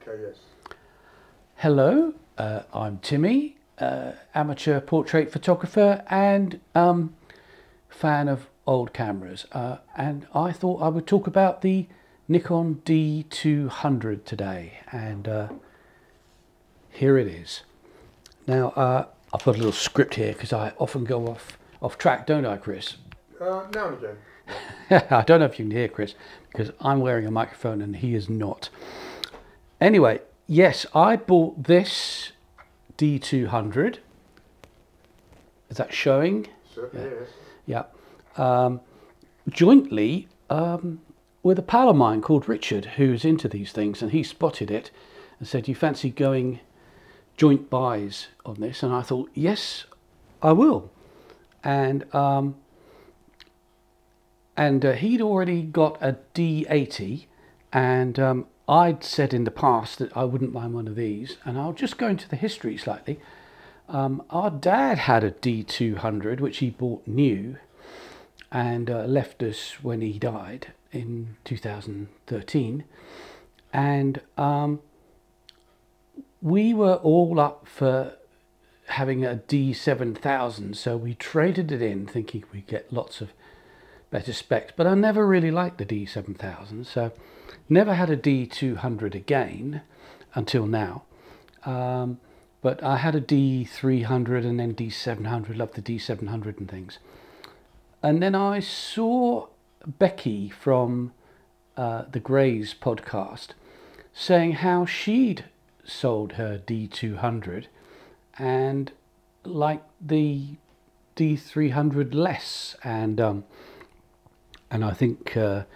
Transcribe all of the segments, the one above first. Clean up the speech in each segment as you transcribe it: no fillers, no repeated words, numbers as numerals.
Okay, yes. Hello, I'm Timmy, amateur portrait photographer and fan of old cameras. And I thought I would talk about the Nikon D200 today. And here it is. Now, I've got a little script here because I often go off track, don't I, Chris? Now and again. I don't know if you can hear Chris because I'm wearing a microphone and he is not. Anyway, yes, I bought this D200. Is that showing? Certainly is. Yeah. Jointly with a pal of mine called Richard, who's into these things, and he spotted it and said, "You fancy going joint buys on this?" And I thought, yes, I will. And he'd already got a D80, and I'd said in the past that I wouldn't mind one of these. And I'll just go into the history slightly. Our dad had a D200 which he bought new and left us when he died in 2013, and we were all up for having a D7000, so we traded it in thinking we'd get lots of better specs, but I never really liked the D7000, so never had a D200 again until now. But I had a D300 and then D700, loved the D700 and things. And then I saw Becky from the Greys podcast saying how she'd sold her D200 and liked the D300 less, and I think the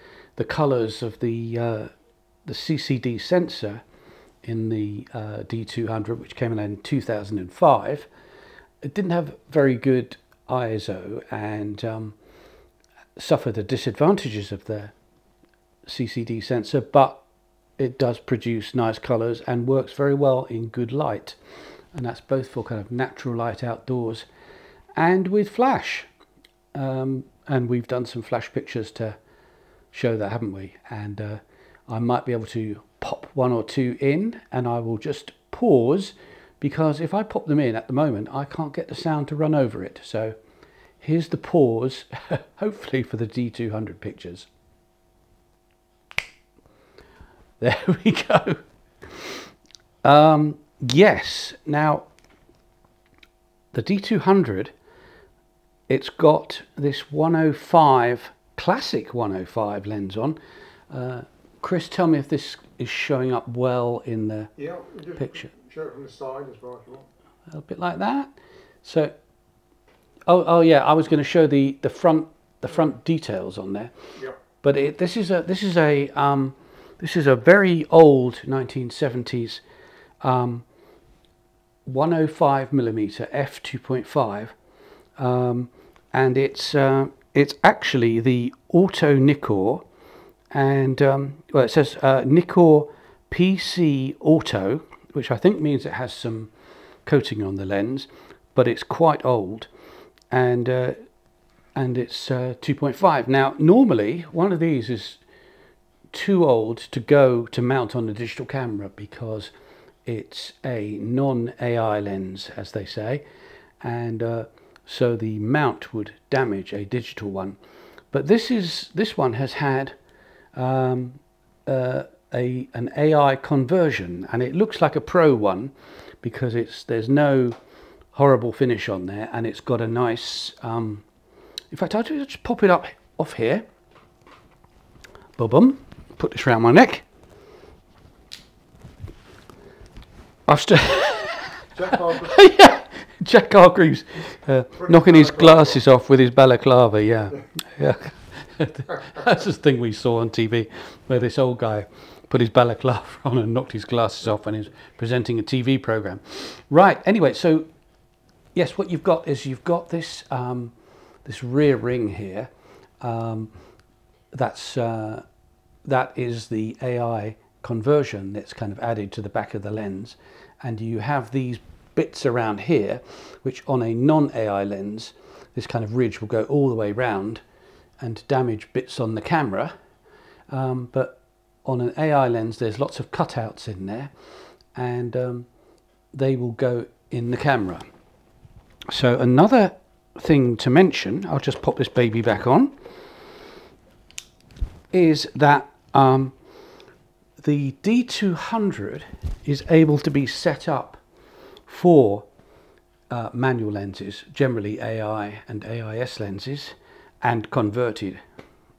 colours of the CCD sensor in the D200, which came in 2005, it didn't have very good ISO and suffered the disadvantages of the CCD sensor, but it does produce nice colours and works very well in good light, and that's both for kind of natural light outdoors and with flash. And we've done some flash pictures to show that, haven't we? And I might be able to pop one or two in, and I will just pause because if I pop them in at the moment I can't get the sound to run over it. So here's the pause, hopefully for the D200 pictures. There we go. Yes, now the D200, it's got this 105, classic 105 lens on. Chris, tell me if this is showing up well in the picture. Show it from the side as well if you want. A little bit like that. So, oh yeah, I was going to show the front details on there. Yeah. But this is a very old 1970s 105mm f2.5. And it's actually the Auto Nikkor, and well, it says Nikkor PC Auto, which I think means it has some coating on the lens, but it's quite old, and it's 2.5. Now, normally one of these is too old to go to mount on a digital camera because it's a non-AI lens, as they say, and so the mount would damage a digital one. But this one has had an AI conversion, and it looks like a pro one because there's no horrible finish on there, and it's got a nice in fact, I'll just pop it up off here. Boom, put this around my neck. Yeah, Jack Hargreaves knocking his glasses off with his balaclava. Yeah. That's the thing we saw on TV, where this old guy put his balaclava on and knocked his glasses off when he was presenting a TV program. Right. Anyway, so yes, what you've got is this this rear ring here. That is the AI conversion that's kind of added to the back of the lens, and you have these bits around here which on a non-AI lens, this kind of ridge will go all the way round and damage bits on the camera, but on an AI lens, there's lots of cutouts in there, and they will go in the camera. So another thing to mention, I'll just pop this baby back on, is that the D200 is able to be set up for manual lenses, generally AI and AIS lenses, and converted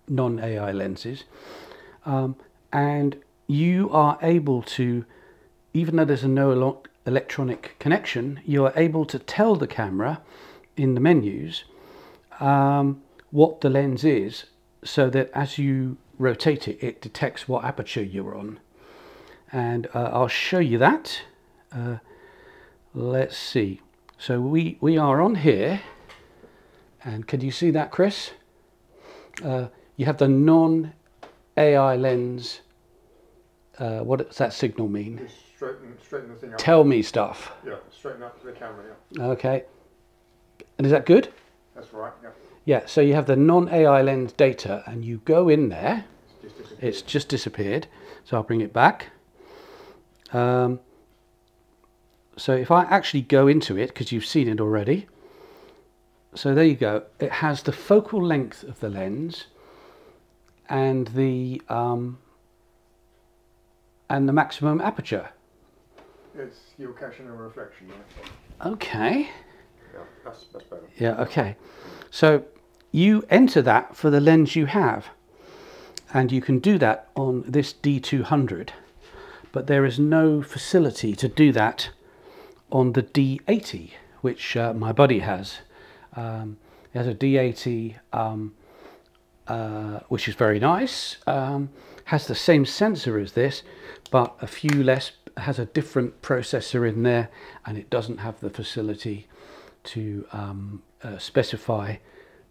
non-AI lenses, and you are able to, even though there's no electronic connection, you are able to tell the camera in the menus what the lens is, so that as you rotate it, it detects what aperture you're on. And I'll show you that. Let's see. So we are on here, and can you see that, Chris? You have the non-AI lens. What does that signal mean? Just straighten the thing up. Tell me stuff. Yeah, straighten up the camera, yeah. Okay. And is that good? That's right, yeah. Yeah, so you have the non-AI lens data, and you go in there. It's Just disappeared. So I'll bring it back. So if I actually go into it, because you've seen it already. So there you go. It has the focal length of the lens and the maximum aperture. It's geocaching and reflection, yeah. Okay. Yeah, that's better. Yeah, okay. So you enter that for the lens you have, and you can do that on this D200, but there is no facility to do that on the D80, which my buddy has. He has a D80 which is very nice, has the same sensor as this, but a few less, has a different processor in there, and it doesn't have the facility to specify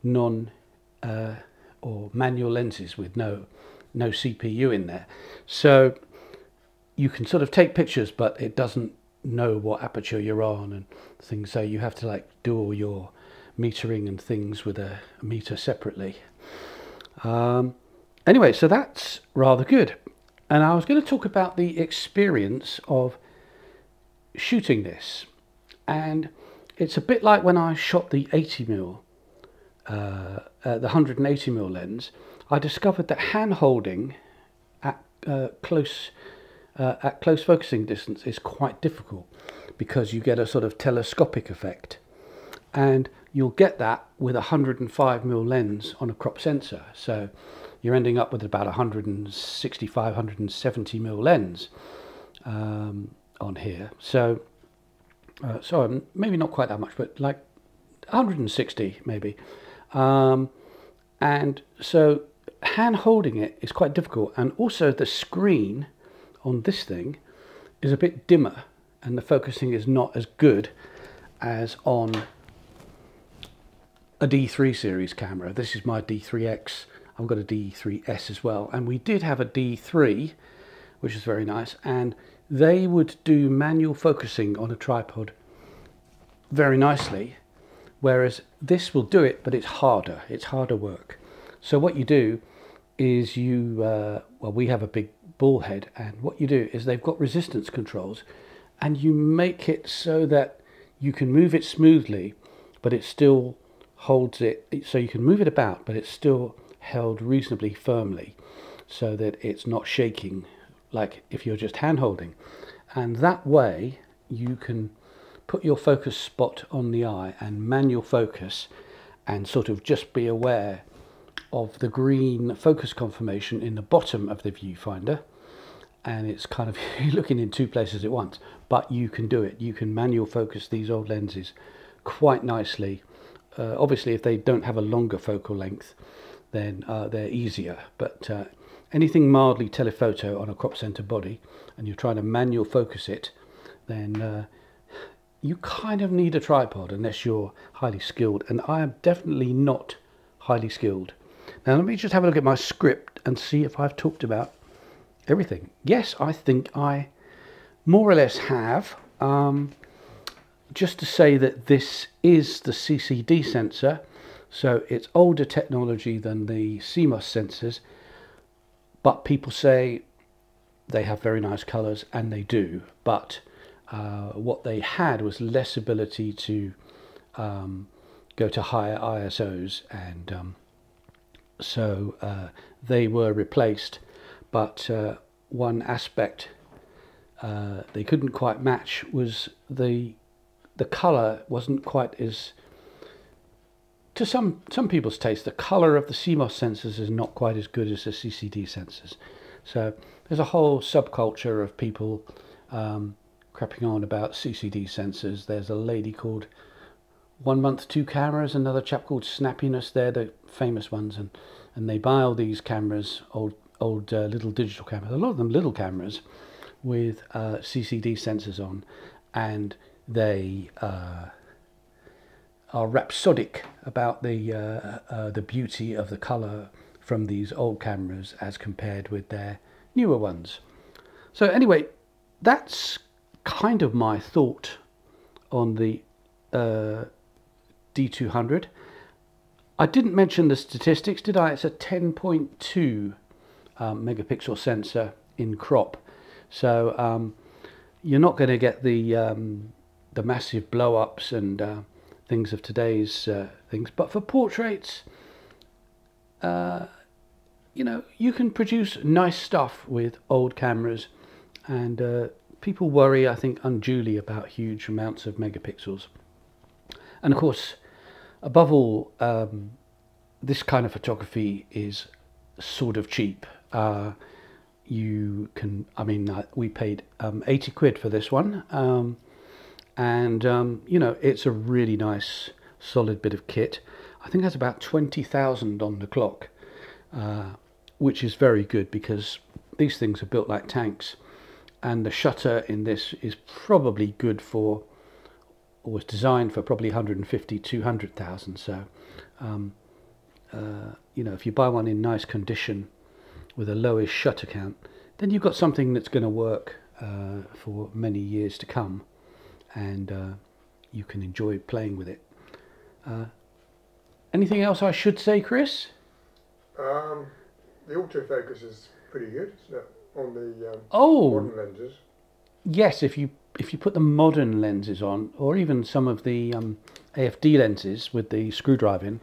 non or manual lenses with no CPU in there. So you can sort of take pictures, but it doesn't know what aperture you're on and things, so you have to like do all your metering and things with a meter separately. Anyway, so that's rather good, and I was going to talk about the experience of shooting this, and it's a bit like when I shot the 80mm, the 180mm lens. I discovered that hand holding at close focusing distance is quite difficult, because you get a sort of telescopic effect, and you'll get that with a 105mm lens on a crop sensor. So you're ending up with about 165, 170mm lens on here. So sorry, maybe not quite that much, but like 160 maybe. And so hand holding it is quite difficult, and also the screen on this thing is a bit dimmer, and the focusing is not as good as on a D3 series camera. This is my D3X. I've got a D3S as well, and we did have a D3, which is very nice, and they would do manual focusing on a tripod very nicely, whereas this will do it, but it's harder work. So what you do is you well, we have a big ball head, and what you do is they've got resistance controls, and you make it so that you can move it smoothly, but it still holds it, so you can move it about, but it's still held reasonably firmly, so that it's not shaking like if you're just hand holding. And that way you can put your focus spot on the eye and manual focus, and sort of just be aware of the green focus confirmation in the bottom of the viewfinder, and it's kind of looking in two places at once, but you can do it. You can manual focus these old lenses quite nicely. Obviously if they don't have a longer focal length, then they're easier, but anything mildly telephoto on a crop center body and you're trying to manual focus it, then you kind of need a tripod unless you're highly skilled, and I am definitely not highly skilled. Now let me just have a look at my script and see if I've talked about everything. Yes, I think I more or less have. Just to say that this is the CCD sensor, so it's older technology than the CMOS sensors, but people say they have very nice colours, and they do, but what they had was less ability to go to higher ISOs, and so they were replaced. But one aspect they couldn't quite match was the colour wasn't quite as, to some people's taste, the colour of the CMOS sensors is not quite as good as the CCD sensors. So there's a whole subculture of people crapping on about CCD sensors. There's a lady called 1 Month 2 Cameras, another chap called Snappiness. They're the famous ones, and they buy all these cameras, old little digital cameras, a lot of them little cameras with CCD sensors on, and they are rhapsodic about the beauty of the colour from these old cameras as compared with their newer ones. So anyway, that's kind of my thought on the D200. I didn't mention the statistics, did I? It's a 10.2 megapixel sensor in crop, so you're not going to get the massive blow-ups and things of today's things, but for portraits, you know, you can produce nice stuff with old cameras, and people worry, I think, unduly about huge amounts of megapixels. And of course, above all, this kind of photography is sort of cheap. You can, I mean, we paid 80 quid for this one, and you know, it's a really nice solid bit of kit. I think that's about 20,000 on the clock, which is very good because these things are built like tanks, and the shutter in this is probably good for, or was designed for, probably 150, 200,000. So you know, if you buy one in nice condition with a lowish shutter count, then you've got something that's going to work for many years to come, and you can enjoy playing with it. Anything else I should say, Chris? The autofocus is pretty good, isn't it, on the modern lenses? Yes, if you put the modern lenses on, or even some of the AFD lenses with the screwdriver in,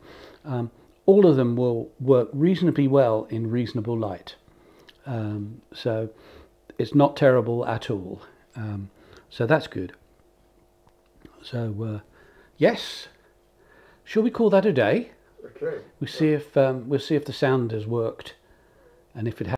all of them will work reasonably well in reasonable light. So it's not terrible at all. So that's good. So yes, shall we call that a day? Okay. We'll see if the sound has worked, and if it has.